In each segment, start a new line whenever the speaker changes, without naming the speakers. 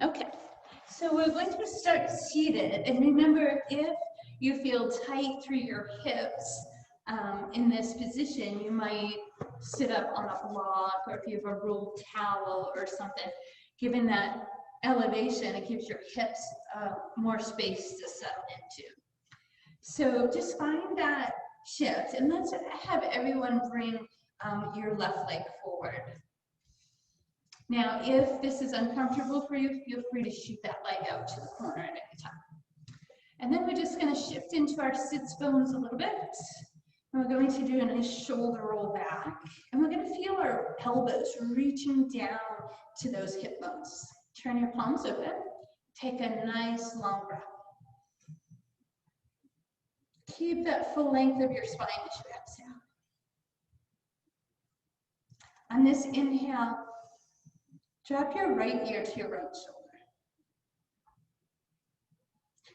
Okay, so we're going to start seated, and remember, if you feel tight through your hips in this position, you might sit up on a block, or if you have a rolled towel or something. Given that elevation, it gives your hips more space to settle into. So just find that shift, and let's have everyone bring your left leg forward. Now, if this is uncomfortable for you, feel free to shoot that leg out to the corner at any time. And then we're just going to shift into our sits bones a little bit. And we're going to do a nice shoulder roll back. And we're going to feel our elbows reaching down to those hip bones. Turn your palms open. Take a nice long breath. Keep that full length of your spine as you exhale. On this inhale, drop your right ear to your right shoulder.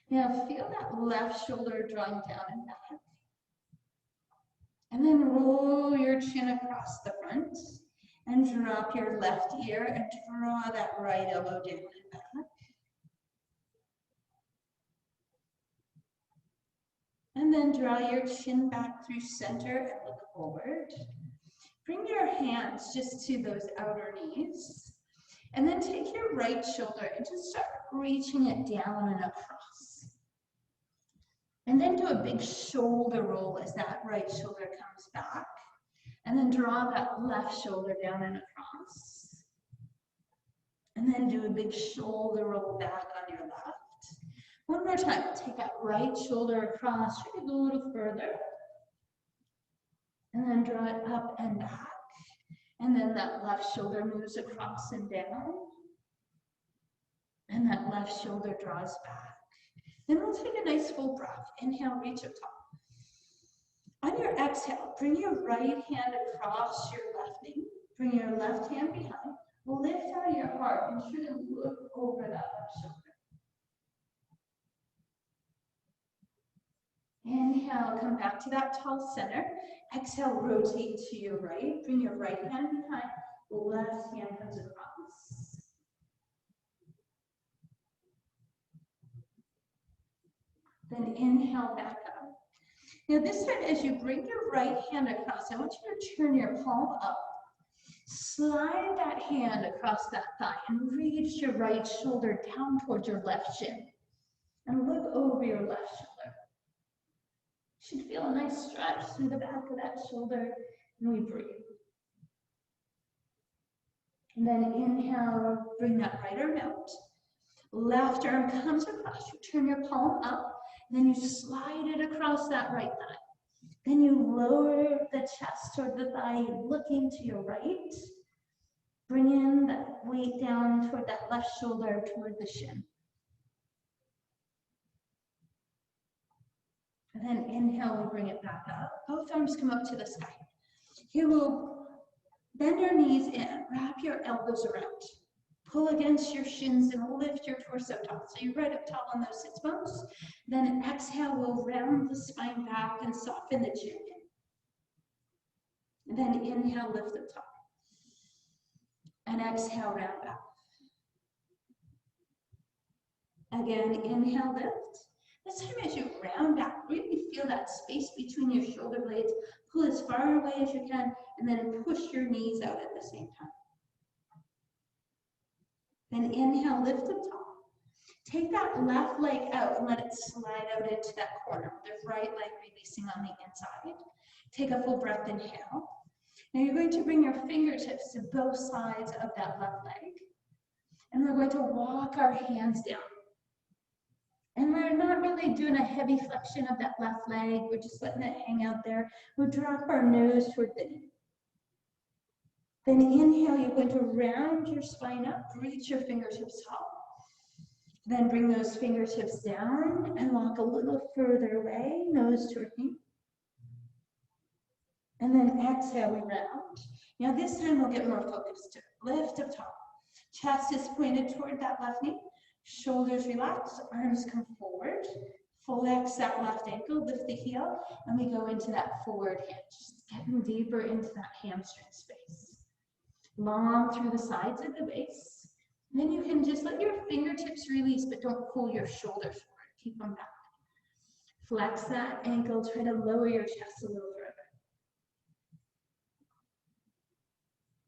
Now feel that left shoulder drawing down and back. And then roll your chin across the front and drop your left ear and draw that right elbow down and back. And then draw your chin back through center and look forward. Bring your hands just to those outer knees. And then take your right shoulder and just start reaching it down and across. And then do a big shoulder roll as that right shoulder comes back. And then draw that left shoulder down and across. And then do a big shoulder roll back on your left. One more time, take that right shoulder across, try to go a little further. And then draw it up and back. And then that left shoulder moves across and down. And that left shoulder draws back. Then we'll take a nice full breath. Inhale, reach up top. On your exhale, bring your right hand across your left knee. Bring your left hand behind. Lift out your heart and try to look over that left shoulder. Inhale, come back to that tall center. Exhale, rotate to your right. Bring your right hand behind. Left hand comes across. Then inhale back up. Now this time, as you bring your right hand across, I want you to turn your palm up. Slide that hand across that thigh and reach your right shoulder down towards your left shin. And look over your left shoulder. You should feel a nice stretch through the back of that shoulder, and we breathe. And then inhale, bring that right arm out. Left arm comes across. You turn your palm up, and then you slide it across that right thigh. Then you lower the chest toward the thigh, looking to your right. Bring in that weight down toward that left shoulder, toward the shin. And then inhale, we'll bring it back up. Both arms come up to the sky. You will bend your knees in, wrap your elbows around. Pull against your shins and lift your torso tall. So you're right up tall on those sits bones. Then exhale, we'll round the spine back and soften the chin. And then inhale, lift up top. And exhale, round back. Again, inhale, lift. This time as you round back, really feel that space between your shoulder blades. Pull as far away as you can, and then push your knees out at the same time. Then inhale, lift up top. Take that left leg out and let it slide out into that corner. The right leg releasing on the inside. Take a full breath, inhale. Now you're going to bring your fingertips to both sides of that left leg. And we're going to walk our hands down. And we're not really doing a heavy flexion of that left leg. We're just letting it hang out there. We'll drop our nose toward the knee. Then inhale, you're going to round your spine up, reach your fingertips tall. Then bring those fingertips down and walk a little further away, nose toward knee. And then exhale, we round. Now this time we'll get more focused. Lift up top. Chest is pointed toward that left knee. Shoulders relax, arms come forward. Flex that left ankle, lift the heel, and we go into that forward hinge. Just getting deeper into that hamstring space. Long through the sides of the base. Then you can just let your fingertips release, but don't pull your shoulders forward. Keep them back. Flex that ankle, try to lower your chest a little further.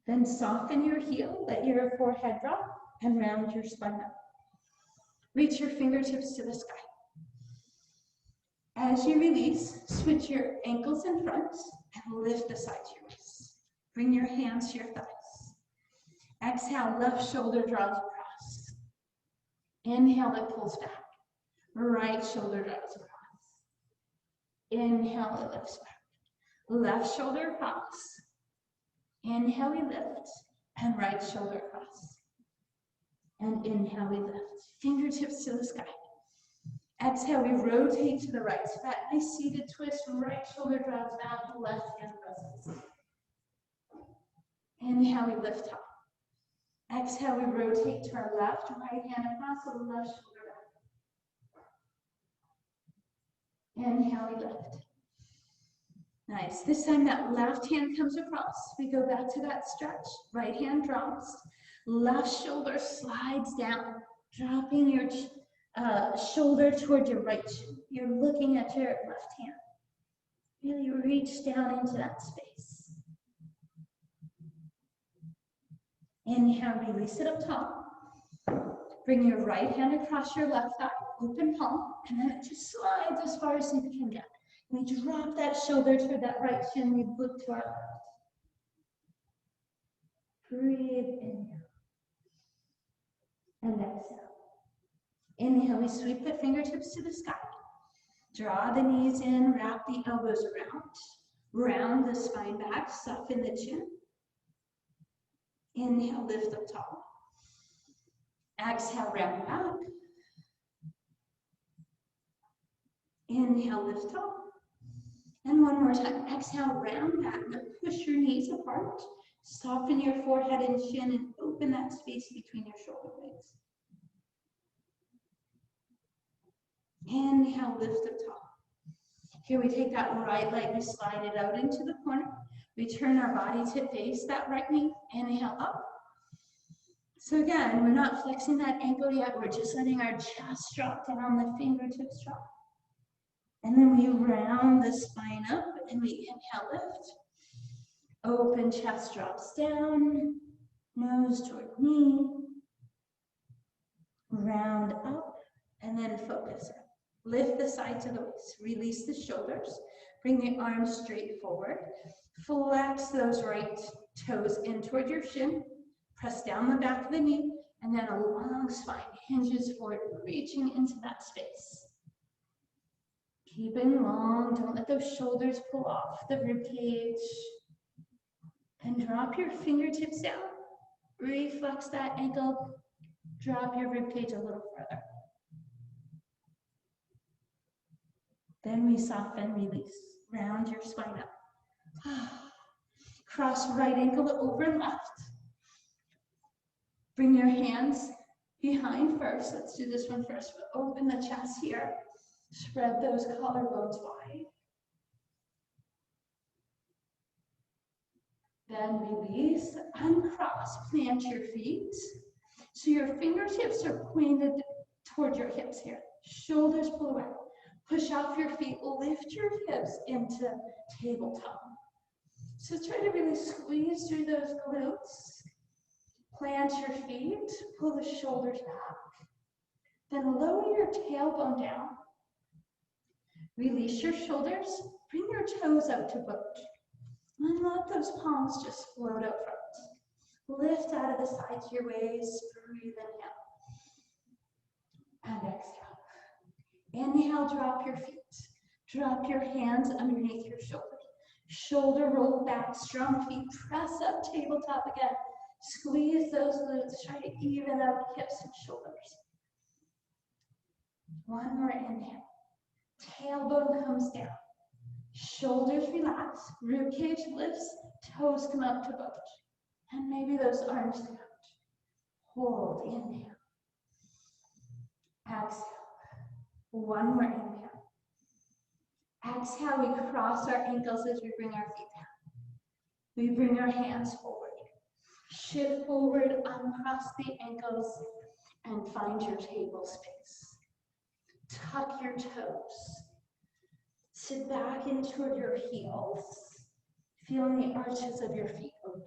Then soften your heel, let your forehead drop, and round your spine up. Reach your fingertips to the sky. As you release, switch your ankles in front and lift the sides of your waist. Bring your hands to your thighs. Exhale, left shoulder draws across. Inhale, it pulls back. Right shoulder draws across. Inhale, it lifts back. Left shoulder across. Inhale, we lift. And right shoulder across. And inhale, we lift. Fingertips to the sky. Exhale, we rotate to the right. So that nice seated twist, right shoulder draws back, left hand presses. Inhale, we lift up. Exhale, we rotate to our left, right hand across, so the left shoulder back. Inhale, we lift. Nice. This time that left hand comes across. We go back to that stretch. Right hand drops. Left shoulder slides down, dropping your shoulder toward your right shin. You're looking at your left hand. Really reach down into that space. Inhale, release it up top. Bring your right hand across your left thigh, open palm, and then it just slides as far as you can get. We drop that shoulder toward that right shin, we look to our left. Breathe, inhale. And exhale. Inhale, we sweep the fingertips to the sky. Draw the knees in, wrap the elbows around. Round the spine back, soften the chin. Inhale, lift up tall. Exhale, round back. Inhale, lift tall. And one more time. Exhale, round back. Now push your knees apart. Soften your forehead and chin and open that space between your shoulder blades. Inhale, lift up tall. Here we take that right leg, we slide it out into the corner. We turn our body to face that right knee. Inhale up. So again, we're not flexing that ankle yet. We're just letting our chest drop down, the fingertips drop. And then we round the spine up and we inhale, lift. Open chest drops down, nose toward knee. Round up and then focus up. Lift the sides of the waist, release the shoulders, bring the arms straight forward. Flex those right toes in toward your shin. Press down the back of the knee, and then a long spine hinges forward, reaching into that space. Keeping long, don't let those shoulders pull off the rib cage. And drop your fingertips down. Reflex that ankle, drop your rib cage a little further. Then we soften, release, round your spine up. Cross right ankle over left. Bring your hands behind first. Let's do this one first. Open the chest here. Spread those collarbones wide. Then release, uncross, plant your feet. So your fingertips are pointed toward your hips here. Shoulders pull away. Push off your feet, lift your hips into tabletop. So try to really squeeze through those glutes. Plant your feet, pull the shoulders back. Then lower your tailbone down. Release your shoulders, bring your toes out to boat. And let those palms just float out front. Lift out of the sides of your waist, breathe inhale. And exhale. Inhale, drop your feet. Drop your hands underneath your shoulders. Shoulder roll back, strong feet, press up, tabletop again. Squeeze those glutes, try to even out hips and shoulders. One more inhale. Tailbone comes down. Shoulders relax, ribcage lifts, toes come up to boat. And maybe those arms come out. Hold, inhale. Exhale. One more inhale. Exhale, we cross our ankles as we bring our feet down. We bring our hands forward. Shift forward, uncross the ankles, and find your table space. Tuck your toes. Sit back in toward your heels, feeling the arches of your feet open.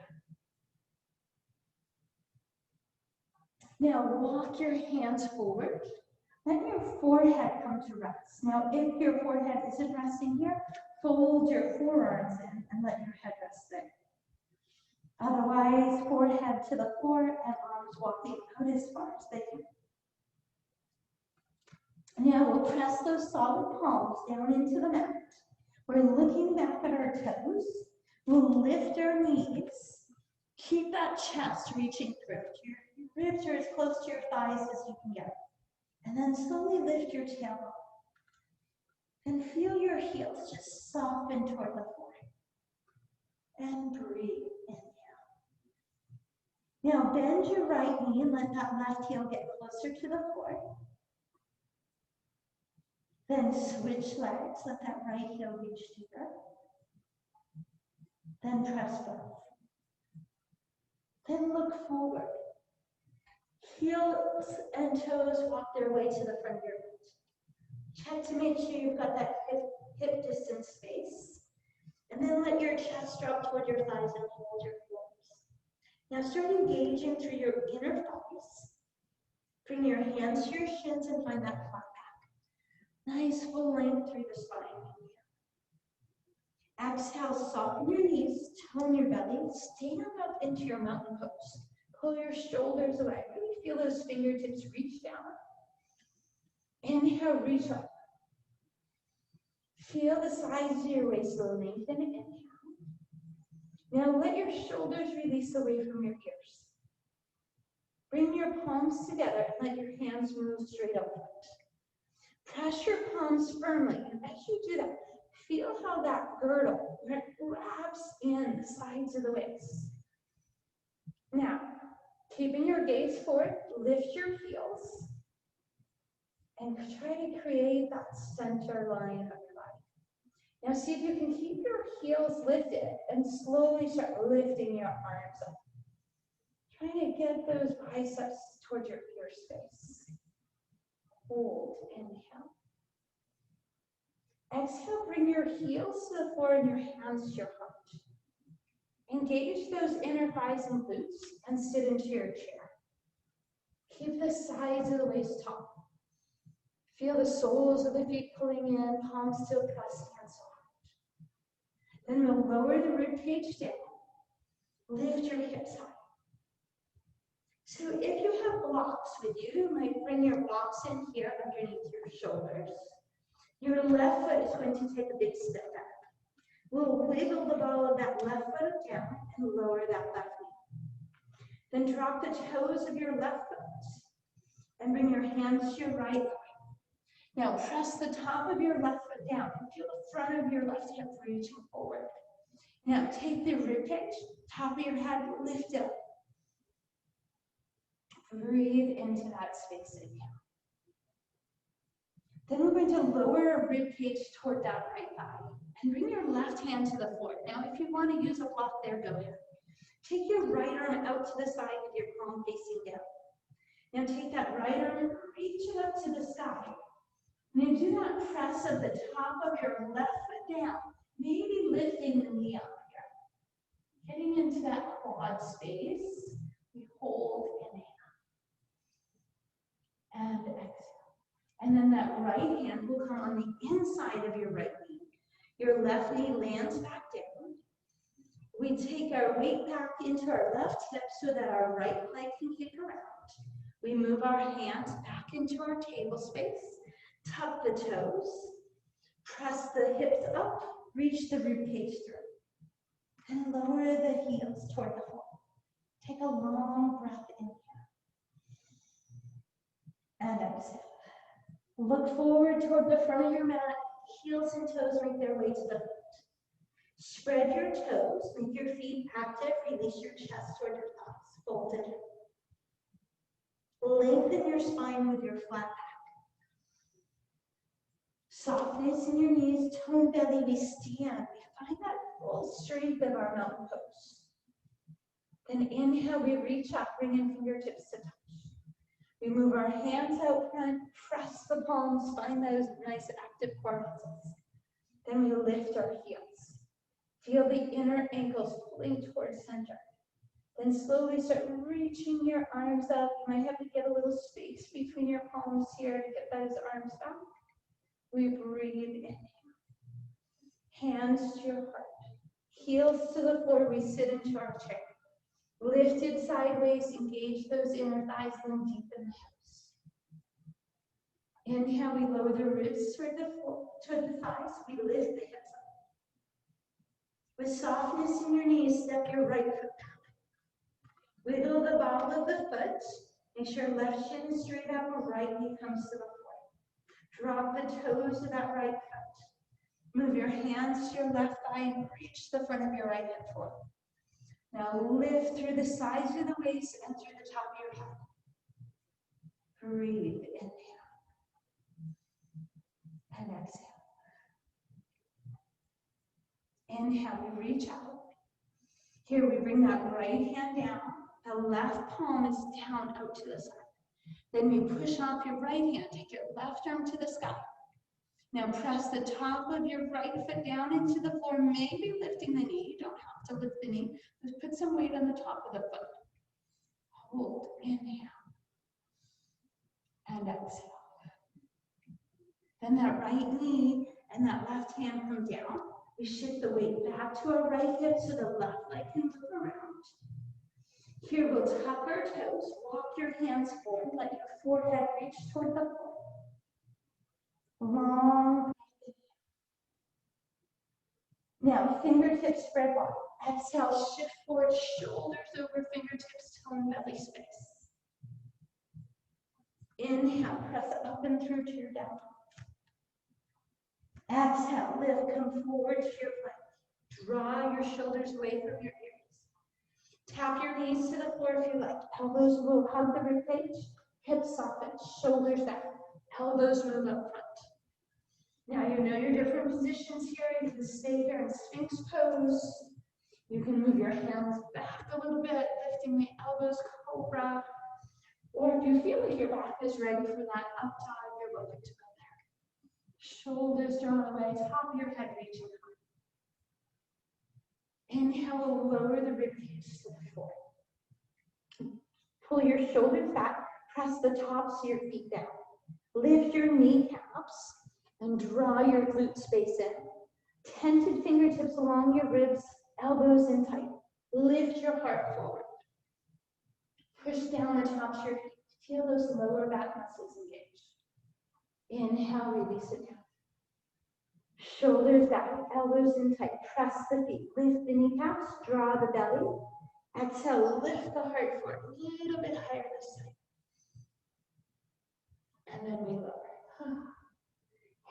Now walk your hands forward. Let your forehead come to rest. Now if your forehead isn't resting here, fold your forearms in and let your head rest there. Otherwise, forehead to the floor and arms walking out as far as they can. Now we'll press those solid palms down into the mat. We're looking back at our toes. We'll lift our knees. Keep that chest reaching through. Your ribs are as close to your thighs as you can get. And then slowly lift your tailbone. And feel your heels just soften toward the floor. And breathe, inhale. Now bend your right knee and let that left heel get closer to the floor. Then switch legs, let that right heel reach deeper. Then press both. Then look forward. Heels and toes walk their way to the front of your foot. Check to make sure you've got that hip distance space. And then let your chest drop toward your thighs and hold your floors. Now start engaging through your inner thighs. Bring your hands to your shins and find that flat back. Nice full length through the spine. Exhale, soften your knees, tone your belly, stand up into your mountain pose. Pull your shoulders away. Really feel those fingertips reach down. Inhale, reach up. Feel the sides of your waist lengthen. Inhale. Now let your shoulders release away from your ears. Bring your palms together and let your hands move straight upward. Press your palms firmly, and as you do that, feel how that girdle wraps in the sides of the waist. Now, keeping your gaze forward, lift your heels, and try to create that center line of your body. Now see if you can keep your heels lifted and slowly start lifting your arms up. Try to get those biceps towards your ear space. Hold, inhale. Exhale, bring your heels to the floor and your hands to your heart. Engage those inner thighs and glutes and sit into your chair. Keep the sides of the waist taut. Feel the soles of the feet pulling in, palms still pressed, hands soft. Then we'll lower the ribcage down. Lift your hips high. So if you have blocks with you, you might bring your blocks in here underneath your shoulders. Your left foot is going to take a big step back. We'll wiggle the ball of that left foot down and lower that left knee. Then drop the toes of your left foot and bring your hands to your right thigh. Now press the top of your left foot down and feel the front of your left hip reaching forward. Now take the ribcage, top of your head, lift up. Breathe into that space inhale. Then we're going to lower our ribcage toward that right thigh and bring your left hand to the floor. Now, if you want to use a block there, go ahead. Take your right arm out to the side with your palm facing down. Now take that right arm, reach it up to the sky. Now do that press of the top of your left foot down, maybe lifting the knee up here. Getting into that quad space, we hold, inhale. And exhale. And then that right hand will come on the inside of your right knee. Your left knee lands back down. We take our weight back into our left hip so that our right leg can kick around. We move our hands back into our table space. Tuck the toes. Press the hips up. Reach the ribcage through. And lower the heels toward the floor. Take a long breath in here. And exhale. Look forward toward the front of your mat. Heels and toes make their way to the foot. Spread your toes. Make your feet active. Release your chest toward your thighs. Folded. Lengthen your spine with your flat back. Softness in your knees. Tone belly. We stand. We find that full strength of our mountain pose. Then inhale, we reach up, bring in fingertips to touch. We move our hands out front, press the palms, find those nice active core muscles. Then we lift our heels. Feel the inner ankles pulling towards center. Then slowly start reaching your arms up. You might have to get a little space between your palms here to get those arms back. We breathe in. Hands to your heart. Heels to the floor, we sit into our chair. Lifted sideways, engage those inner thighs, then deepen the hips. Inhale, we lower the ribs toward the floor, toward the thighs. We lift the hips up. With softness in your knees, step your right foot down. Wiggle the ball of the foot. Make sure left shin is straight up or right knee comes to the floor. Drop the toes of that right foot. Move your hands to your left thigh and reach the front of your right hip forward. Now lift through the sides of the waist and through the top of your head. Breathe, inhale. And exhale. Inhale, we reach out. Here we bring that right hand down. The left palm is down out to the side. Then you push off your right hand. Take your left arm to the sky. Now press the top of your right foot down into the floor, maybe lifting the knee. You don't have to lift the knee. Just put some weight on the top of the foot. Hold, inhale, and exhale. Then that right knee and that left hand come down. We shift the weight back to our right hip so the left leg can move around. Here we'll tuck our toes, walk your hands forward, let your forehead reach toward the floor. Long. Now fingertips spread wide. Exhale, shift forward, shoulders over fingertips, tone belly space. Inhale, press up and through to your down. Exhale, lift, come forward to your plank. Draw your shoulders away from your ears. Tap your knees to the floor if you like. Elbows will hug the ribcage, hips soften, shoulders down, elbows move up front. Now you know your different positions here. You can stay here in Sphinx pose. You can move your hands back a little bit, lifting the elbows, cobra. Or if you feel like your back is ready for that up dive, you're welcome to go there. Shoulders drawn away, top of your head reaching high. Inhale, lower the ribcage to the floor. Pull your shoulders back, press the tops of your feet down. Lift your kneecaps and draw your glute space in. Tented fingertips along your ribs, elbows in tight. Lift your heart forward. Push down the tops of your feet. Feel those lower back muscles engaged. Inhale, release it down. Shoulders back, elbows in tight. Press the feet. Lift the kneecaps, draw the belly. Exhale, lift the heart forward. A little bit higher this time. And then we lower.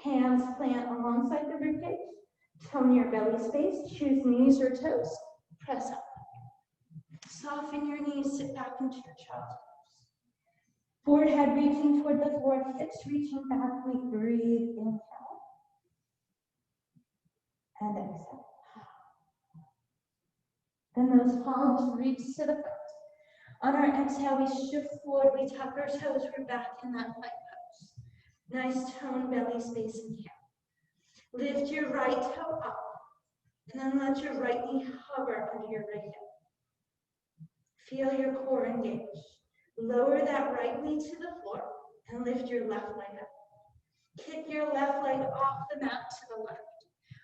Hands plant alongside the ribcage. Tone your belly space. Choose knees or toes. Press up. Soften your knees. Sit back into your child's pose. Forehead reaching toward the floor. Hips reaching back. We breathe. Inhale. And exhale. Then those palms reach to the front. On our exhale, we shift forward. We tuck our toes. We're back in that plank pose. Nice tone belly space in here. Lift your right toe up, and then let your right knee hover under your right hip. Feel your core engage. Lower that right knee to the floor, and lift your left leg up. Kick your left leg off the mat to the left.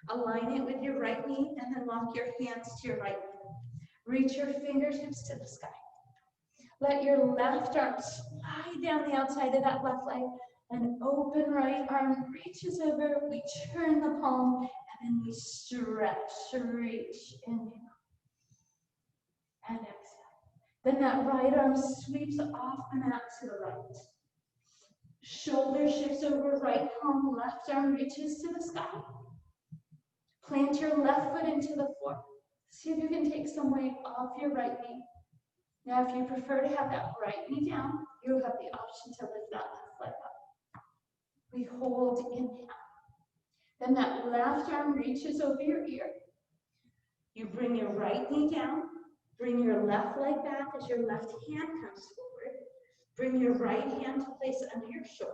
Align it with your right knee, and then walk your hands to your right knee. Reach your fingertips to the sky. Let your left arm slide down the outside of that left leg. And open right arm reaches over, we turn the palm, and then we stretch, reach, inhale, and exhale. Then that right arm sweeps off the mat to the right. Shoulder shifts over, right palm, left arm reaches to the sky. Plant your left foot into the floor. See if you can take some weight off your right knee. Now, if you prefer to have that right knee down, you have the option to lift that left leg up. We hold, inhale. Then that left arm reaches over your ear. You bring your right knee down, Bring your left leg back as your left hand comes forward. Bring your right hand to place under your shoulder.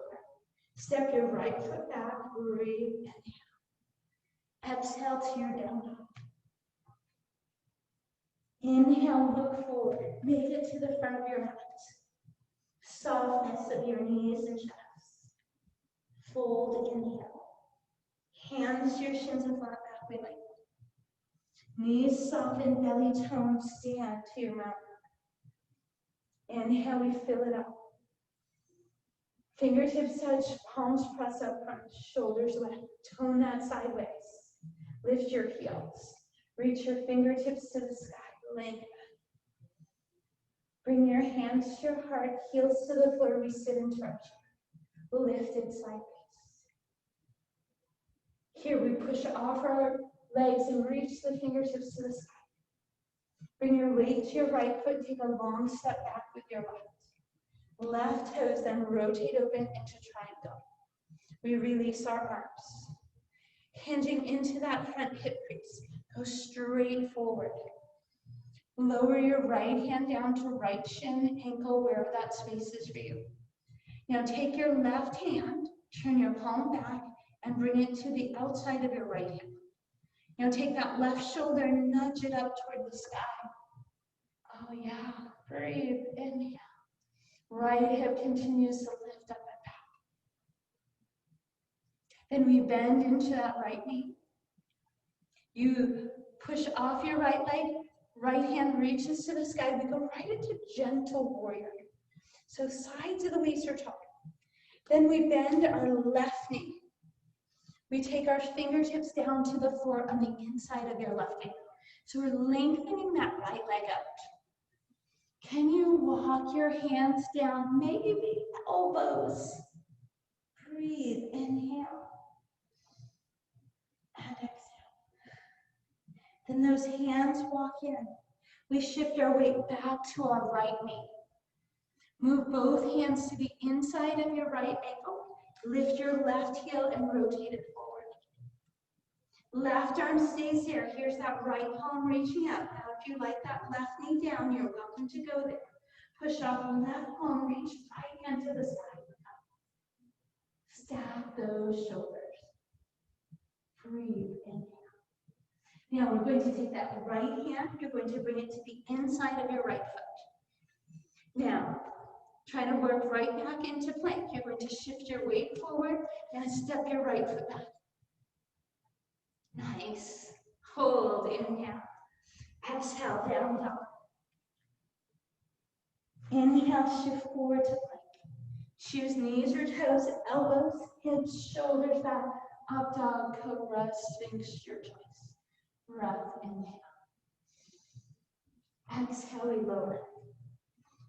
Step your right foot back, breathe, inhale. Exhale to your down dog. Inhale, look forward. Make it to the front of your mat. Softness of your knees and chest. Fold, inhale. Hands to your shins and flat back, we like. Knees soften, belly tone, stand to your mountain. Inhale, we fill it up. Fingertips touch, palms press up front, shoulders lift. Tone that sideways. Lift your heels. Reach your fingertips to the sky. Lengthen. Bring your hands to your heart, heels to the floor. We sit into our chair. Lift it sideways. Here we push off our legs and reach the fingertips to the sky. Bring your weight to your right foot. Take a long step back with your left. Left toes then rotate open into triangle. We release our arms. Hinging into that front hip crease. Go straight forward. Lower your right hand down to right shin, ankle, wherever that space is for you. Now take your left hand, turn your palm back, and bring it to the outside of your right hand. Now take that left shoulder and nudge it up toward the sky. Oh yeah, breathe, inhale. Right hip continues to lift up and back. Then we bend into that right knee. You push off your right leg, right hand reaches to the sky. We go right into gentle warrior. So sides of the waist are taut. Then we bend our left knee. We take our fingertips down to the floor on the inside of your left knee. So we're lengthening that right leg out. Can you walk your hands down, maybe the elbows? Breathe, inhale, and exhale. Then those hands walk in. We shift our weight back to our right knee. Move both hands to the inside of your right ankle. Lift your left heel and rotate it forward. Left arm stays here. Here's that right palm reaching up. Now, if you like that left knee down, you're welcome to go there. Push off left palm, reach right hand to the side. Stack those shoulders. Breathe, inhale. Now we're going to take that right hand, you're going to bring it to the inside of your right foot. Now, try to work right back into plank. You're going to shift your weight forward and step your right foot back. Nice. Hold, inhale. Exhale, down dog. Inhale, shift forward to plank. Choose knees or toes, elbows, hips, shoulders back, up dog, cobra, sphinx, your choice. Breath, inhale. Exhale, we lower.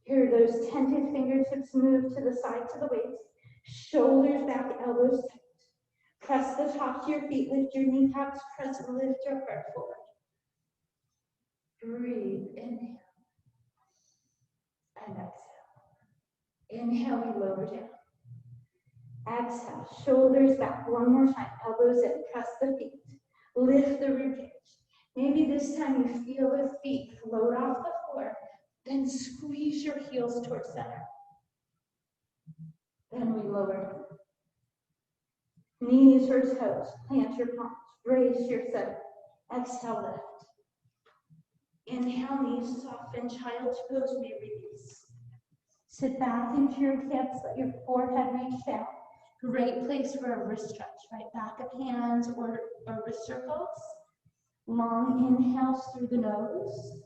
Here, those tented fingertips move to the side to the waist. Shoulders back, elbows tight. Press the top of your feet, lift your kneecaps, press and lift your heart forward. Breathe, inhale. And exhale. Inhale, we lower down. Exhale, shoulders back. One more time, elbows in, press the feet. Lift the ribcage. Maybe this time you feel the feet float off the floor, then squeeze your heels towards center. Then we lower. Knees or toes, plant your palms, brace your center. Exhale, lift. Inhale, knees soften, child's pose, we release. Sit back into your hips, let your forehead reach down. Great place for a wrist stretch, right? Back of hands or wrist circles. Long inhales through the nose.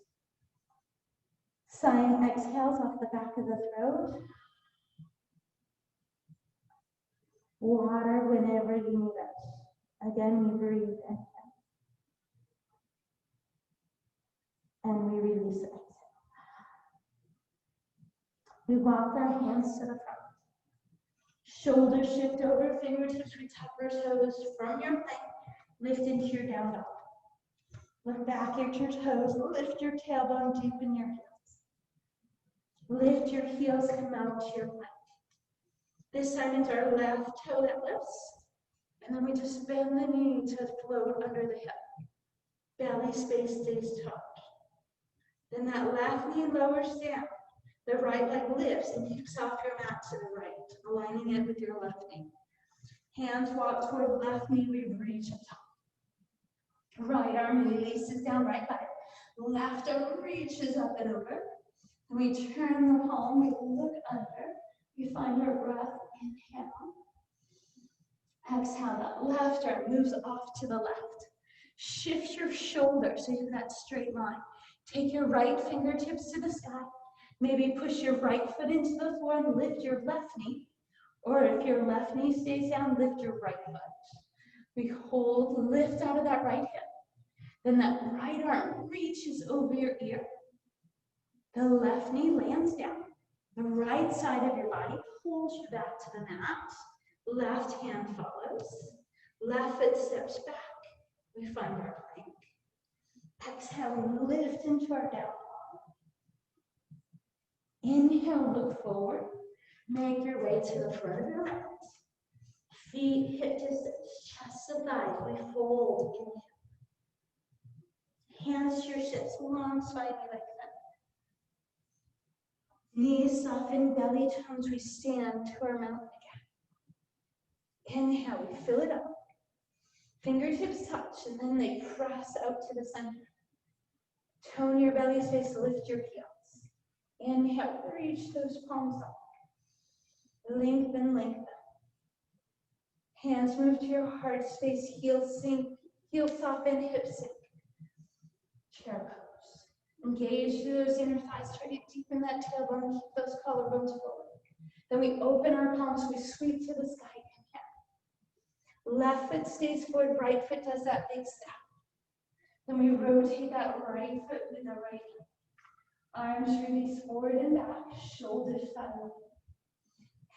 Sighing exhales off the back of the throat. Water whenever you need it. Again, we breathe in. And we release it. We walk our hands to the front. Shoulders shift over, fingertips, we tuck our toes from your plank. Lift into your down dog. Look back at your toes, lift your tailbone, deepen your heels. Lift your heels, come out to your plank. This time it's our left toe that lifts, and then we just bend the knee to float under the hip. Belly space stays taut.
Then that left knee lowers down. The right leg lifts and kicks off your mat to the right, aligning it with your left knee. Hands walk toward left knee, we reach up top. Right arm releases down, right leg. Left arm reaches up and over. We turn the palm, we look under. We find our breath, inhale. Exhale, that left arm moves off to the left. Shift your shoulder so you have that straight line. Take your right fingertips to the sky. Maybe push your right foot into the floor and lift your left knee. Or if your left knee stays down, lift your right foot. We hold, lift out of that right hip. Then that right arm reaches over your ear. The left knee lands down. The right side of your body pulls you back to the mat. Left hand follows. Left foot steps back. We find our plank. Exhale, lift into our down dog. Inhale, look forward. Make your way to the front of your mat. Feet hip distance, chest to thighs. We fold. Inhale. Hands to your hips, long spiny like that. Knees soften, belly tones. We stand to our mountain again. Inhale, we fill it up. Fingertips touch, and then they press out to the center. Tone your belly space, lift your heels. Inhale, reach those palms up. Lengthen, lengthen. Hands move to your heart space, heels sink, heels soften, hips sink. Chair pose. Engage through those inner thighs, try to deepen that tailbone, keep those collarbones forward. Then we open our palms, we sweep to the sky. Left foot stays forward, right foot does that big step. Then we rotate that right foot with the right hip. Arms release forward and back, shoulders side.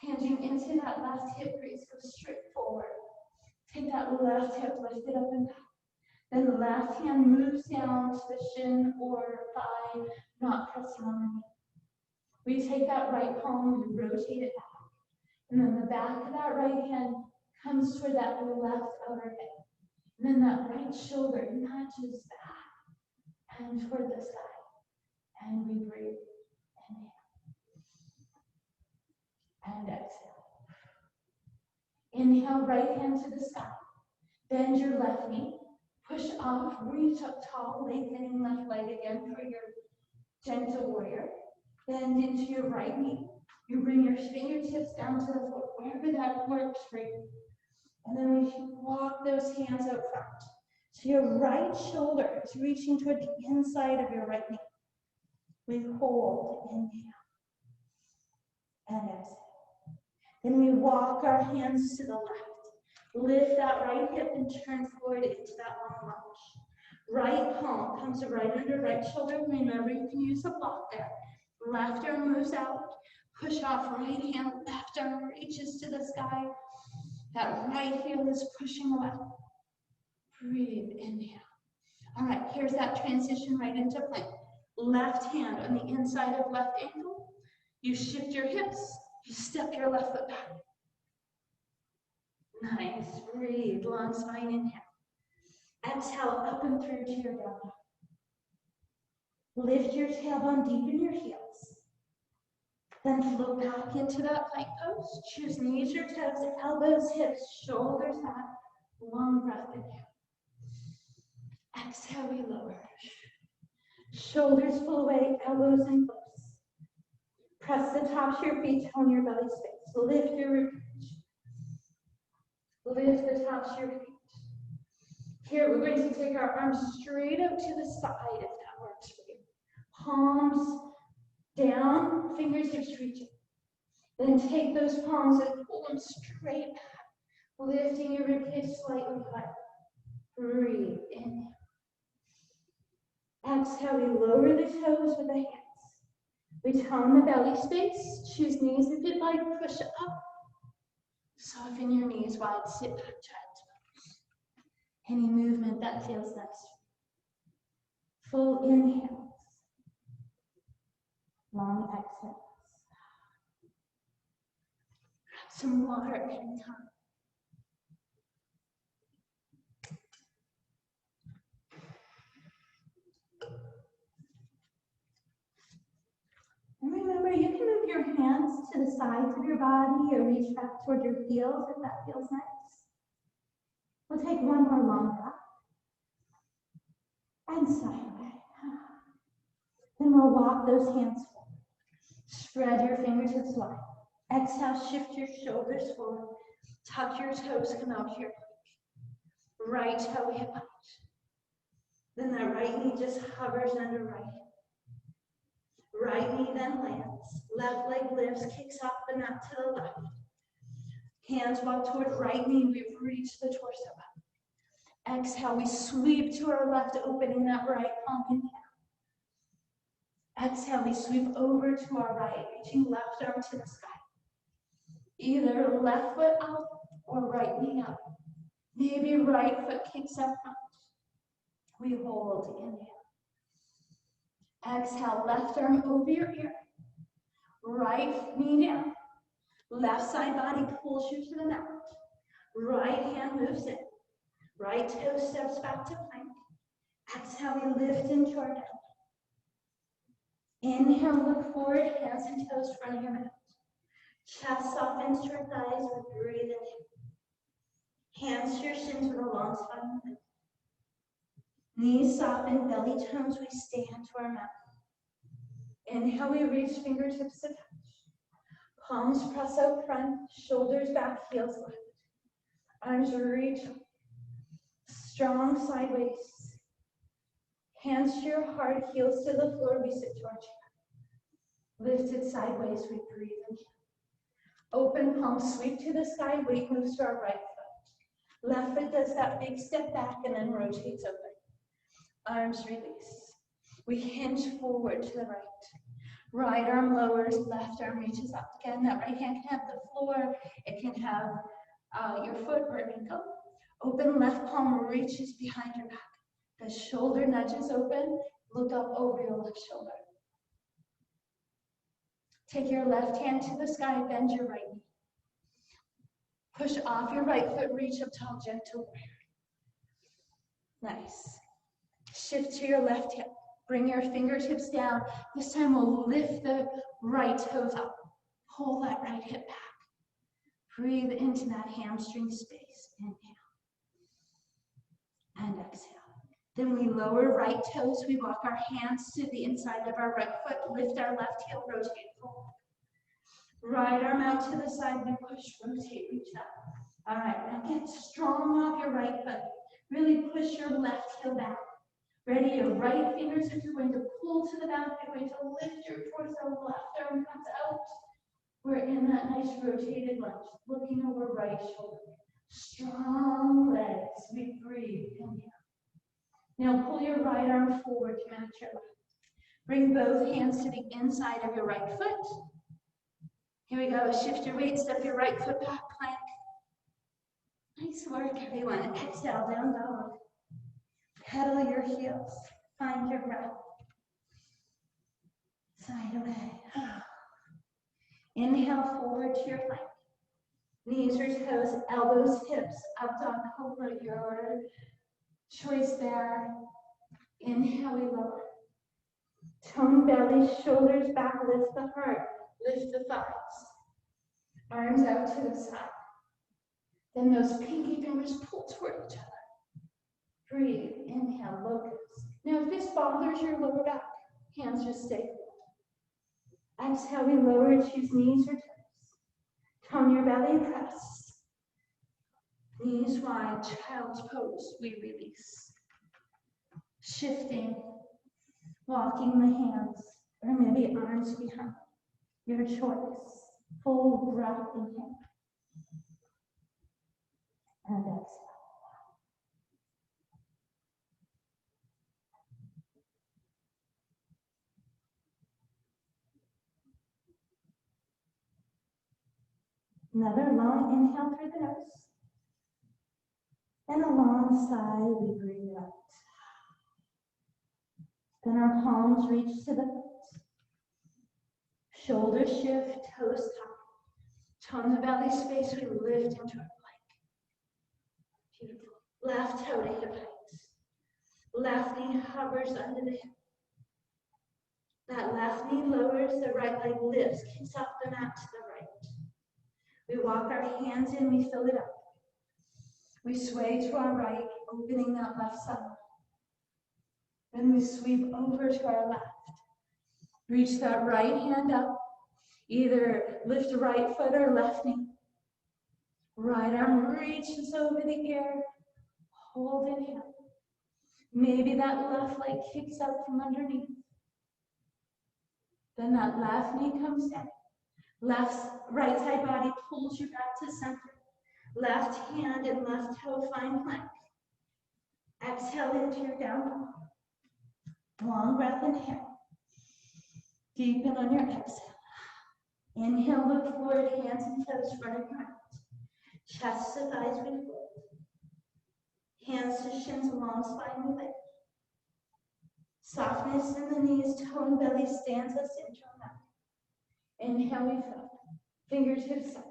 Hinging into that left hip crease, go straight forward. Take that left hip, lift it up and back. Then the left hand moves down to the shin or thigh, not pressing on the knee. We take that right palm, we rotate it back. And then the back of that right hand comes toward that left outer hip. And then that right shoulder nudges back and toward the sky. And we breathe. Inhale. And exhale. Inhale, right hand to the sky. Bend your left knee. Push off, reach up tall, lengthening left leg again for your gentle warrior. Bend into your right knee. You bring your fingertips down to the floor, wherever that works for you. And then we walk those hands out front. So your right shoulder is reaching toward the inside of your right knee. We hold, inhale, and exhale. Then we walk our hands to the left. Lift that right hip and turn forward into that long lunge. Right palm comes right under right shoulder. Remember, you can use a block there. Left arm moves out. Push off right hand, left arm reaches to the sky. That right heel is pushing away. Breathe, inhale. All right, here's that transition right into plank. Left hand on the inside of left ankle. You shift your hips. You step your left foot back. Nice, breathe, long spine, inhale. Exhale, up and through to your down dog. Lift your tailbone, deepen your heels. Then float back into that plank pose. Choose knees or toes, elbows, hips, shoulders back. Long breath, inhale. Exhale, we lower. Shoulders pull away, elbows in close. Press the tops of your feet, tone your belly space. Lift your rib cage. Lift the tops of your feet. Here, we're going to take our arms straight out to the side if that works for you. Palms down, fingertips reaching. Then take those palms and pull them straight back, lifting your ribcage slightly higher. Breathe, inhale. Exhale, we lower the toes with the hands. We tone the belly space, choose knees if you'd like, push up. Soften your knees wide, sit back, child's pose. Any movement that feels nice. Full inhales. Long exhales. Grab some water anytime. hands to the sides of your body or reach back toward your heels if that feels nice. We'll take one more long breath. And sigh away. Then we'll walk those hands forward. Spread your fingertips wide. Exhale, shift your shoulders forward. Tuck your toes, come out to your plank. Right toe hip out. Then that right knee just hovers under right hip. Right knee then lands. Left leg lifts, kicks off the mat to the left. Hands walk toward right knee. We reach the torso up. Exhale, we sweep to our left, opening that right palm. Inhale. Exhale, we sweep over to our right, reaching left arm to the sky. Either left foot up or right knee up. Maybe right foot kicks up front. We hold, inhale. Exhale, left arm over your ear. Right knee down. Left side body pulls you to the mat. Right hand moves in. Right toe steps back to plank. Exhale, we lift into our down. Inhale, look forward, hands and toes front of your mat. Chest softens to your thighs, we breathe in. Hands to your shins with a long spine. Knees soften, belly tones, we stand to our mat. Inhale, we reach fingertips to touch. Palms press out front, shoulders back, heels left. Arms reach, strong sideways. Hands to your heart, heels to the floor, we sit to our chair. Lifted sideways, we breathe in. Open palms, sweep to the sky, weight moves to our right foot. Left foot does that big step back and then rotates open. Arms release. We hinge forward to the right. Right arm lowers, left arm reaches up. Again, that right hand can have the floor. It can have your foot or ankle. Open left palm reaches behind your back. The shoulder nudges open. Look up over your left shoulder. Take your left hand to the sky, bend your right knee. Push off your right foot, reach up tall, gentle warrior. Nice. Shift to your left hip. Bring your fingertips down. This time we'll lift the right toes up. Pull that right hip back. Breathe into that hamstring space. Inhale. And exhale. Then we lower right toes. We walk our hands to the inside of our right foot. Lift our left heel, rotate forward. Right arm out to the side, then push, rotate, reach up. All right, now get strong off your right foot. Really push your left heel back. Ready, your right fingertips are going to pull to the back. You're going to lift your torso, left arm comes out. We're in that nice rotated lunge, looking over right shoulder. Strong legs, we breathe, inhale. Now pull your right arm forward to match your left. Bring both hands to the inside of your right foot. Here we go, shift your weight, step your right foot back, plank. Nice work, everyone. Exhale, down dog. Pedal your heels, find your breath. Side away. Inhale forward to your plank. Knees or toes, elbows, hips, up dog cobra, your choice there. Inhale, we lower. Tone belly, shoulders back, lift the heart, lift the thighs. Arms out to the side. Then those pinky fingers pull toward each other. Breathe, inhale, locust. Now if this bothers your lower back, hands just stay forward. Exhale, we lower, choose knees or toes. Tone your belly, press. Knees wide, child's pose, we release. Shifting, walking the hands, or maybe arms behind. Your choice. Full breath inhale. And exhale. Another long inhale through the nose. And a long sigh, we breathe out. Then our palms reach to the foot. Shoulders shift, toes tuck. Tone the belly space, we lift into our plank. Beautiful. Left toe to hip height. Left knee hovers under the hip. That left knee lowers, the right leg lifts, kicks off the mat to the right. We walk our hands in, we fill it up. We sway to our right, opening that left side. Then we sweep over to our left. Reach that right hand up. Either lift right foot or left knee. Right arm reaches over the air. Hold inhale. Maybe that left leg kicks out from underneath. Then that left knee comes down. Right side body pulls you back to center. Left hand and left toe find plank. Exhale into your down dog. Long breath, inhale. Deepen on your exhale. Inhale, look forward, hands and toes front and right. Chest to thighs we fold. Hands to shins along spine we lift. Softness in the knees, toe and belly stands us into a mat. Inhale, we fill. Fingertips touch.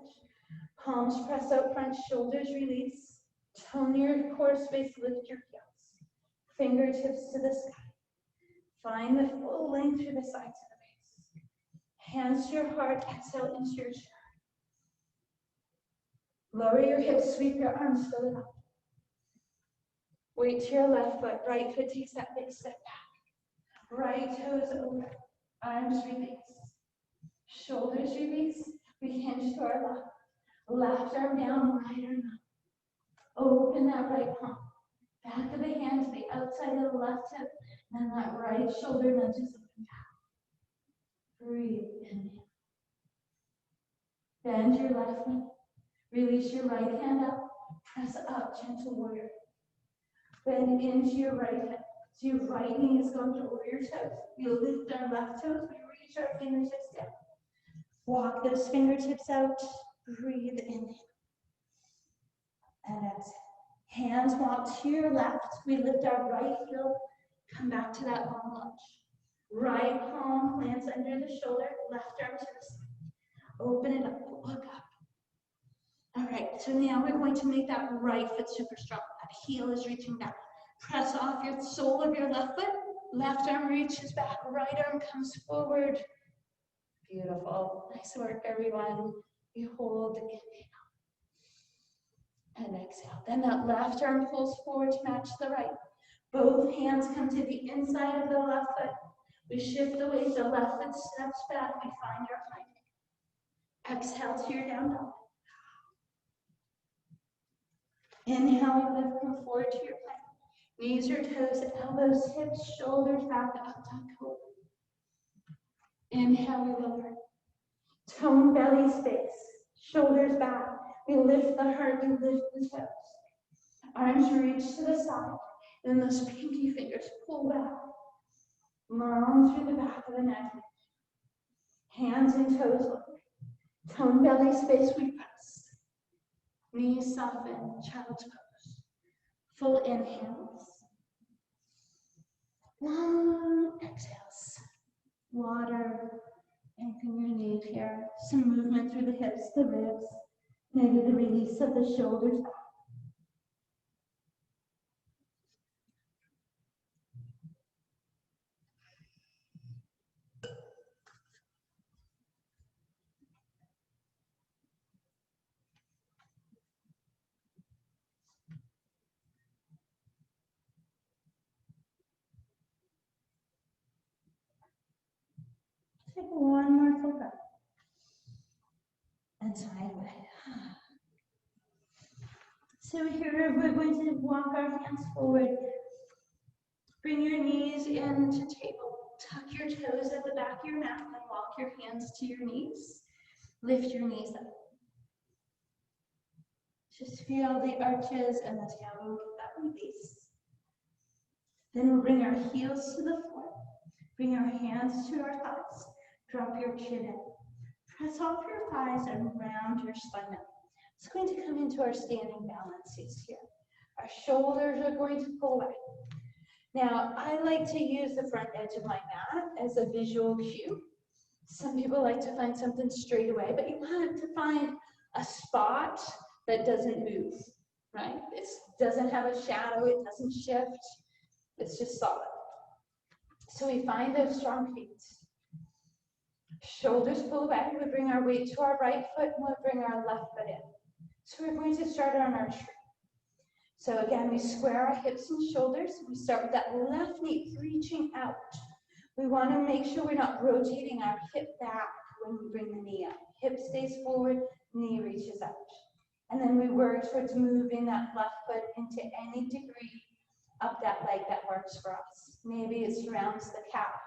Palms press out front, shoulders release. Tone your core space, lift your heels. Fingertips to the sky. Find the full length through the sides of the base. Hands to your heart, exhale into your chair. Lower your hips, sweep your arms, fill it up. Weight to your left foot, right foot takes that big step back. Right toes over, arms release. Shoulders release, we hinge to our left. Left arm down, right arm up. Open that right palm. Back of the hand to the outside of the left hip, and that right shoulder nudges up and down. Breathe, inhale. Bend your left knee. Release your right hand up. Press up, gentle warrior. Bend into your right hip. So your right knee is going to over your toes. We'll lift our left toes. We reach our fingertips down. Walk those fingertips out. Breathe, inhale. And exhale. Hands walk to your left. We lift our right heel. Come back to that long lunge. Right palm plants under the shoulder. Left arm to the side. Open it up. Look up. All right, so now we're going to make that right foot super strong. That heel is reaching down. Press off your sole of your left foot. Left arm reaches back. Right arm comes forward. Beautiful. Nice work, everyone. You hold, inhale. And exhale. Then that left arm pulls forward to match the right. Both hands come to the inside of the left foot. We shift the weight. The left foot steps back. We find our plank. Exhale to your down dog. Inhale, you lift, come forward to your plank. Knees or toes, elbows, hips, shoulders back, up, tuck, hold. Inhale, we lower. Tone belly space, shoulders back. We lift the heart, we lift the toes. Arms reach to the side, and those pinky fingers pull back. Long through the back of the neck. Hands and toes look. Tone belly space, we press. Knees soften, child's pose. Full inhales. Long exhales. Water, anchor your knees here. Some movement through the hips, the ribs. Maybe the release of the shoulders back. Take one more full breath. And side way. So here we're going to walk our hands forward. Bring your knees into table. Tuck your toes at the back of your mat and walk your hands to your knees. Lift your knees up. Just feel the arches and the tailbone get that release. Then we'll bring our heels to the floor. Bring our hands to our thighs. Drop your chin in. Press off your thighs and round your spine up. It's going to come into our standing balance seats here. Our shoulders are going to pull away. Now, I like to use the front edge of my mat as a visual cue. Some people like to find something straight away, but you want to find a spot that doesn't move, right? It doesn't have a shadow, it doesn't shift, it's just solid. So we find those strong feet. Shoulders pull away. We bring our weight to our right foot and we'll bring our left foot in. So we're going to start on our tree. So again, we square our hips and shoulders. We start with that left knee reaching out. We want to make sure we're not rotating our hip back when we bring the knee up. Hip stays forward, knee reaches out. And then we work towards moving that left foot into any degree up that leg that works for us. Maybe it surrounds the calf.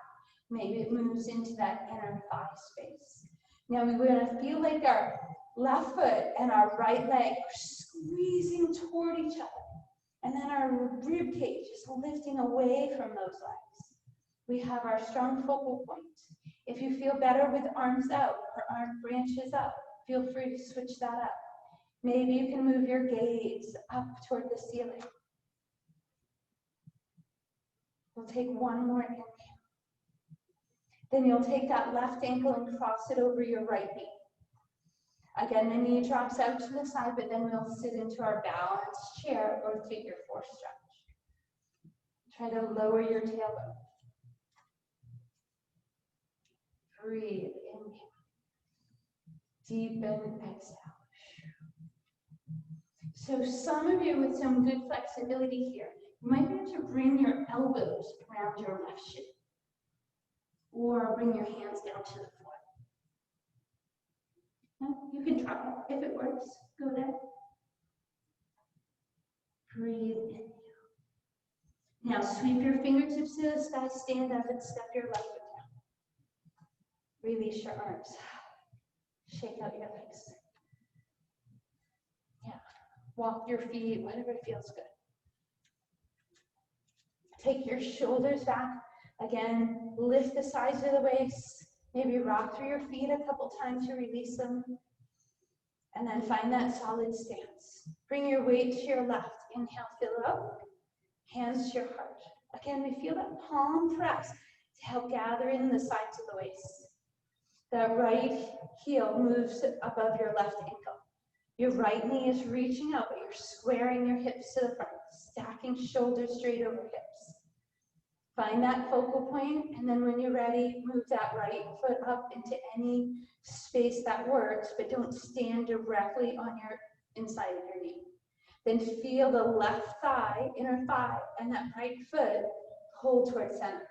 Maybe it moves into that inner thigh space. Now we're going to feel like our left foot and our right leg are squeezing toward each other. And then our rib cage is lifting away from those legs. We have our strong focal point. If you feel better with arms out or arm branches up, feel free to switch that up. Maybe you can move your gaze up toward the ceiling. We'll take one more inhale. Then you'll take that left ankle and cross it over your right knee. Again, the knee drops out to the side, but then we'll sit into our balanced chair or figure four stretch. Try to lower your tailbone. Breathe, inhale. Deepen, exhale. So some of you with some good flexibility here, you might be able to bring your elbows around your left shin. Or bring your hands down to the floor. You can try it. If it works, go there. Breathe in. Now sweep your fingertips to the sky, stand up and step your left foot down. Release your arms. Shake out your legs. Yeah. Walk your feet, whatever feels good. Take your shoulders back. Again, lift the sides of the waist. Maybe rock through your feet a couple times to release them. And then find that solid stance. Bring your weight to your left. Inhale, fill it up. Hands to your heart. Again, we feel that palm press to help gather in the sides of the waist. That right heel moves above your left ankle. Your right knee is reaching out, but you're squaring your hips to the front, stacking shoulders straight over hips. Find that focal point, and then when you're ready, move that right foot up into any space that works, but don't stand directly on your inside of your knee. Then feel the left thigh, inner thigh, and that right foot hold towards center.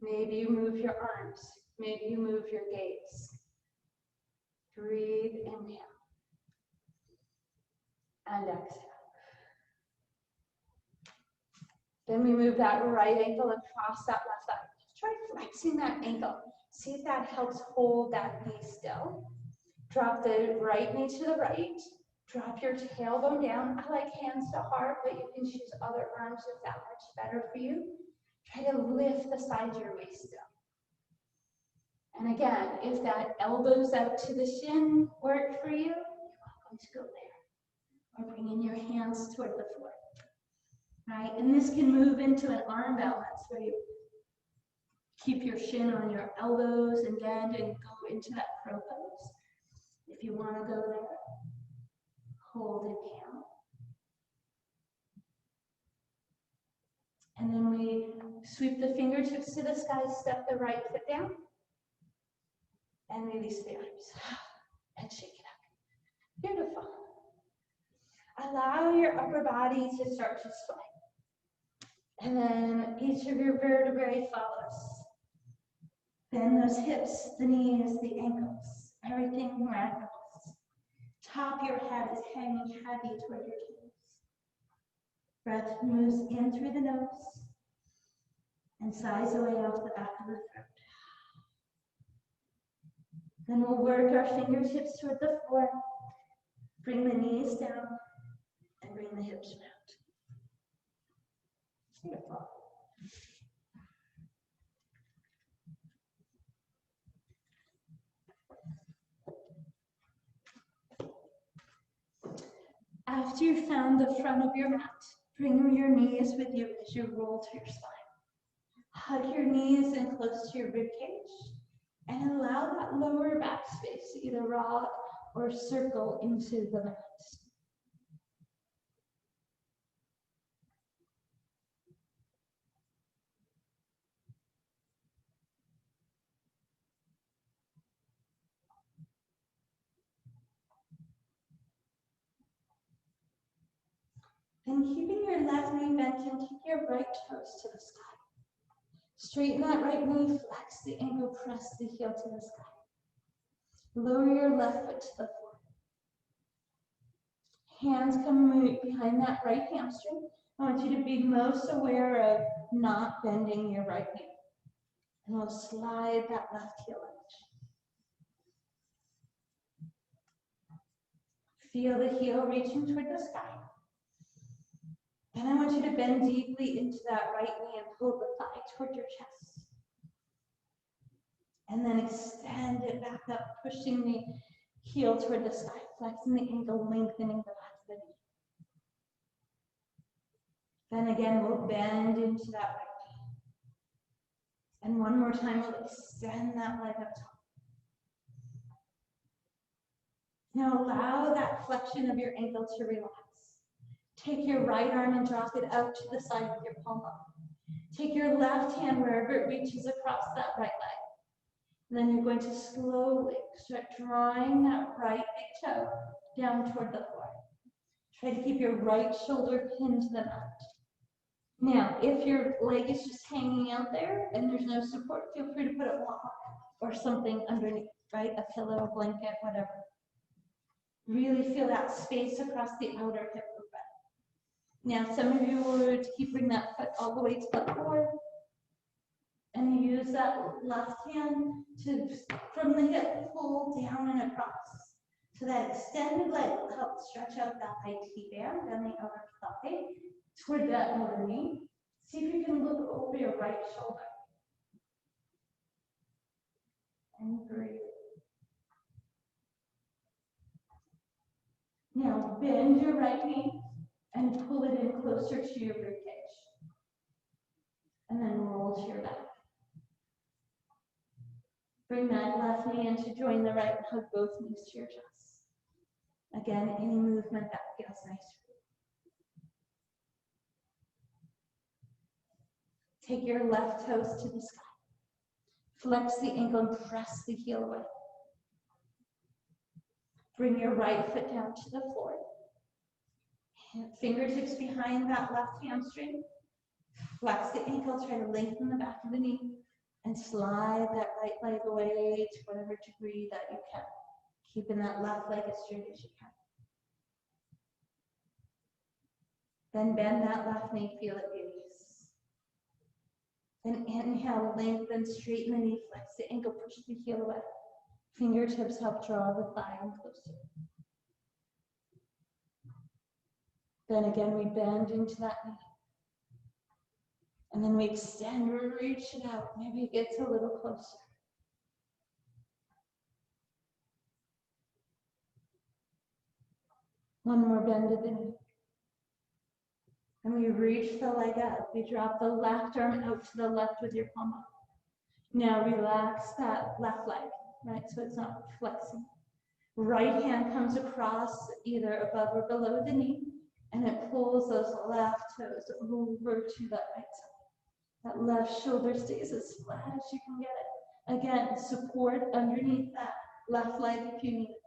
Maybe you move your arms. Maybe you move your gaze. Breathe, inhale, and exhale. Then we move that right ankle across that left thigh. Try flexing that ankle. See if that helps hold that knee still. Drop the right knee to the right. Drop your tailbone down. I like hands to heart, but you can choose other arms if that works better for you. Try to lift the sides of your waist still. And again, if that elbows out to the shin work for you, you're welcome to go there. Or bringing your hands toward the floor. Right? And this can move into an arm balance where you keep your shin on your elbows and bend and go into that crow pose. If you want to go there, hold, inhale. And then we sweep the fingertips to the sky, step the right foot down, and release the arms. And shake it up. Beautiful. Allow your upper body to start to sway. And then each of your vertebrae follows. Bend those hips, the knees, the ankles, everything miraculous. Top of your head is hanging heavy toward your toes. Breath moves in through the nose and sighs away off the back of the throat. Then we'll work our fingertips toward the floor. Bring the knees down and bring the hips around. Beautiful. After you've found the front of your mat, bring your knees with you as you roll to your spine. Hug your knees in close to your rib cage and allow that lower back space to either rock or circle into the mat. And keeping your left knee bent and take your right toes to the sky. Straighten that right knee, flex the ankle, press the heel to the sky. Lower your left foot to the floor. Hands come behind that right hamstring. I want you to be most aware of not bending your right knee. And we'll slide that left heel out. Feel the heel reaching toward the sky. Then I want you to bend deeply into that right knee and pull the thigh toward your chest. And then extend it back up, pushing the heel toward the sky, flexing the ankle, lengthening the back of the knee. Then again, we'll bend into that right knee. And one more time, we'll extend that leg up top. Now allow that flexion of your ankle to relax. Take your right arm and drop it out to the side with your palm up. Take your left hand wherever it reaches across that right leg. And then you're going to slowly start drawing that right big toe down toward the floor. Try to keep your right shoulder pinned to the mat. Now, if your leg is just hanging out there and there's no support, feel free to put a block or something underneath, right? A pillow, a blanket, whatever. Really feel that space across the outer hip movement. Now, some of you would bring that foot all the way to the floor and use that left hand to, from the hip, pull down and across. So that extended leg will help stretch out that IT band and the outer thigh toward that outer knee. See if you can look over your right shoulder. And breathe. Now bend your right knee and pull it in closer to your ribcage. And then roll to your back. Bring that left knee in to join the right and hug both knees to your chest. Again, any movement that feels nice for you. Take your left toes to the sky. Flex the ankle and press the heel away. Bring your right foot down to the floor. Fingertips behind that left hamstring. Flex the ankle, try to lengthen the back of the knee. And slide that right leg away to whatever degree that you can. Keeping that left leg as straight as you can. Then bend that left knee, feel it release. Then inhale, lengthen, straighten the knee, flex the ankle, push the heel away. Fingertips help draw the thigh in closer. Then again, we bend into that knee. And then we extend, reach it out. Maybe it gets a little closer. One more bend of the knee. And we reach the leg up. We drop the left arm out to the left with your palm up. Now relax that left leg, right? So it's not flexing. Right hand comes across either above or below the knee, and it pulls those left toes over to that right side. That left shoulder stays as flat as you can get it. Again, support underneath that left leg if you need it.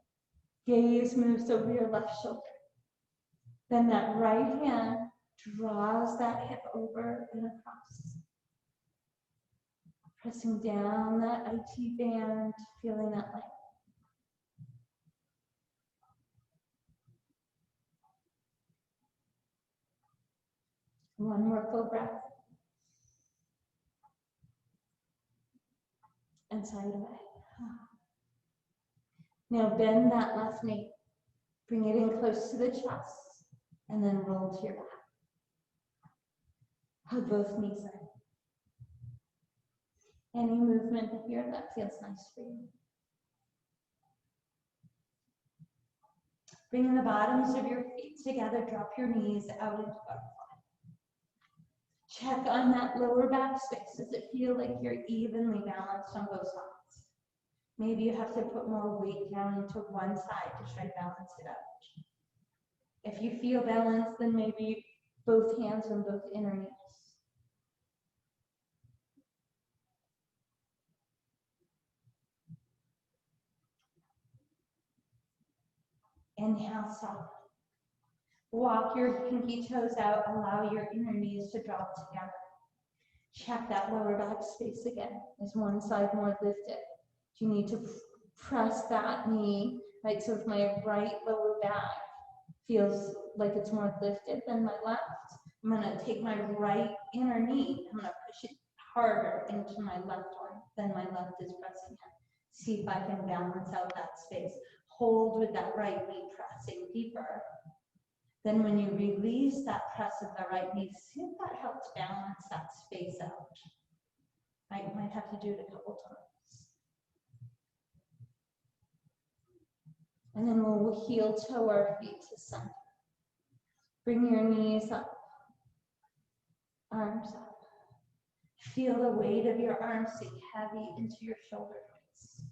Gaze moves over your left shoulder. Then that right hand draws that hip over and across. Pressing down that IT band, feeling that length. One more full breath. And side away. Now bend that left knee. Bring it in close to the chest. And then roll to your back. Hug both knees in. Any movement here that feels nice for you. Bring the bottoms of your feet together. Drop your knees out into butterfly. Check on that lower back space. Does it feel like you're evenly balanced on both sides? Maybe you have to put more weight down into one side to try to balance it out. If you feel balanced, then maybe both hands on both inner knees. Inhale, soften.
Walk your pinky toes out, allow your inner knees to drop together. Check that lower back space again. Is one side more lifted? Do you need to press that knee, right? So if my right lower back feels like it's more lifted than my left, I'm gonna take my right inner knee, I'm gonna push it harder into my left one than my left is pressing it. See if I can balance out that space. Hold with that right knee pressing deeper. Then when you release that press of the right knee, see if that helps balance that space out. I might have to do it a couple times. And then we'll heel toe our feet to center. Bring your knees up, arms up. Feel the weight of your arms sink heavy into your shoulder blades.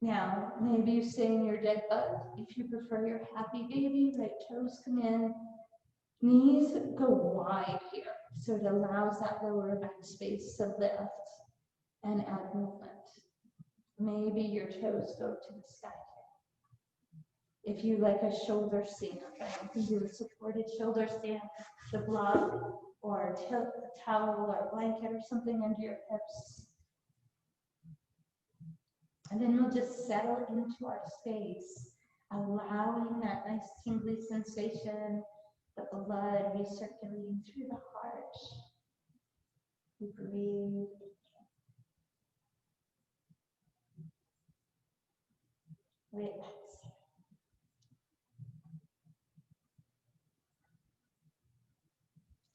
Now, maybe you stay in your dead bug. If you prefer your happy baby, right toes come in. Knees go wide here, so it allows that lower back space to lift and add movement. Maybe your toes go to the sky here. If you like a shoulder stand, you can do a supported shoulder stand, the block, or a towel or a blanket or something under your hips. And then we'll just settle into our space, allowing that nice tingly sensation, the blood recirculating through the heart. We breathe. We exhale.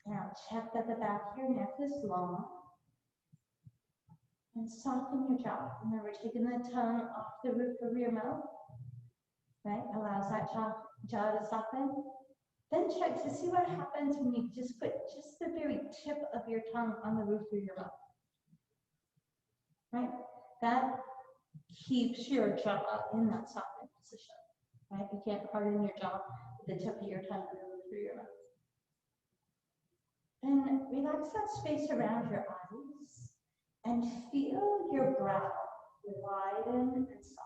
Now check that the back of your neck is long. And soften your jaw. Remember, taking the tongue off the roof of your mouth, right? Allows that jaw to soften. Then check to see what happens when you just put just the very tip of your tongue on the roof of your mouth, right? That keeps your jaw in that softened position, right? You can't harden your jaw with the tip of your tongue on the roof of your mouth. Then relax that space around your eyes and feel your brow widen and soften.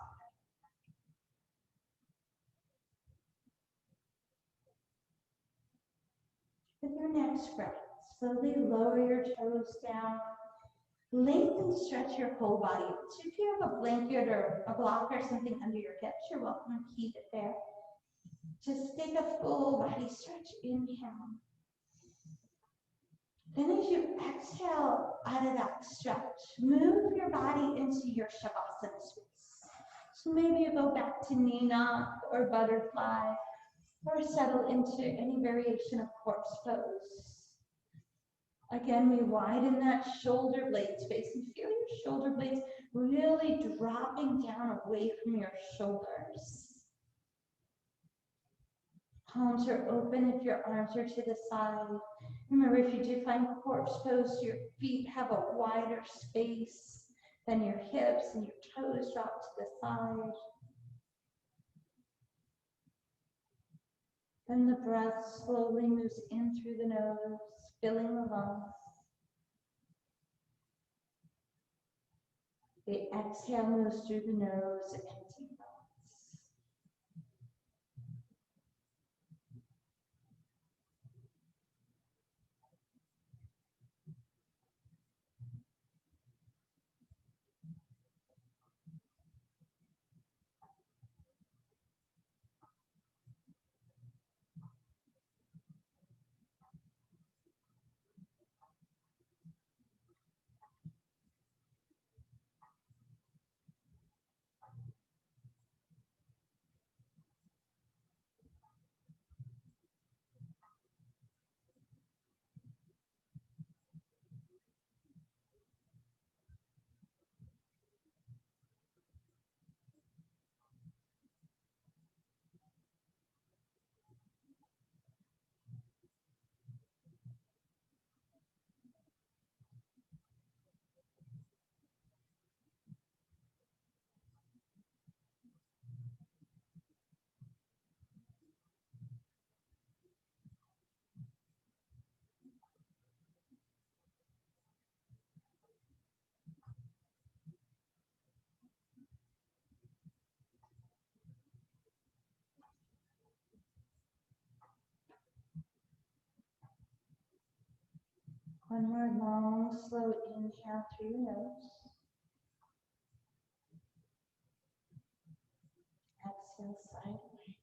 With your next breath, slowly lower your toes down. Lengthen, stretch your whole body. So if you have a blanket or a block or something under your hips, you're welcome to keep it there. Just take a full body stretch. Inhale. Then as you exhale out of that stretch, move your body into your Shavasana space. So maybe you go back to Nina or butterfly, or settle into any variation of corpse pose. Again, we widen that shoulder blade space and feel your shoulder blades really dropping down away from your shoulders. Palms are open if your arms are to the side. Remember, if you do find corpse pose, your feet have a wider space than your hips and your toes drop to the side. Then the breath slowly moves in through the nose, filling the lungs. The exhale moves through the nose, emptying the lungs.
One more long, slow inhale through your nose. Exhale, sideways.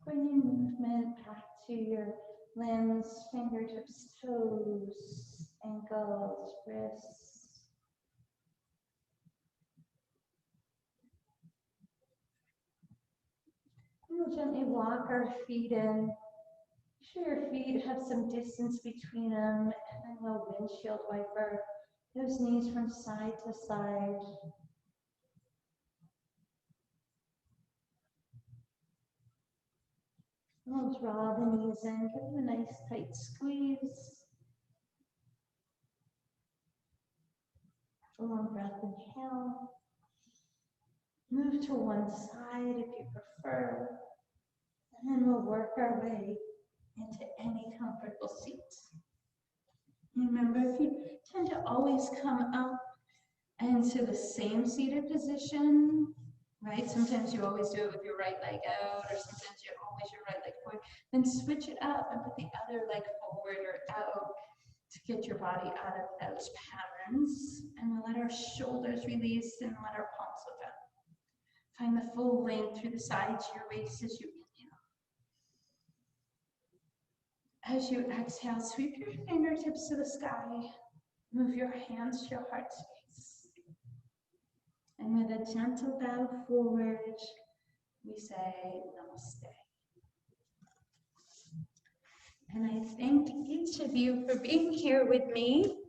Bring your movement back to your limbs, fingertips, toes, ankles, wrists. We'll gently walk our feet in. Make sure your feet have some distance between them, and then we'll windshield wiper those knees from side to side. We'll draw the knees in, give them a nice tight squeeze. A long breath, inhale. Move to one side if you prefer. And then we'll work our way into any comfortable seat. Remember, if you tend to always come up into the same seated position, right? Sometimes you always do it with your right leg out, or sometimes you always your right leg forward. Then switch it up and put the other leg forward or out to get your body out of those patterns. And we'll let our shoulders release and let our palms look up. Find the full length through the sides of your waist as you inhale. As you exhale, sweep your fingertips to the sky. Move your hands to your heart space. And with a gentle bow forward, we say namaste. And I thank each of you for being here with me.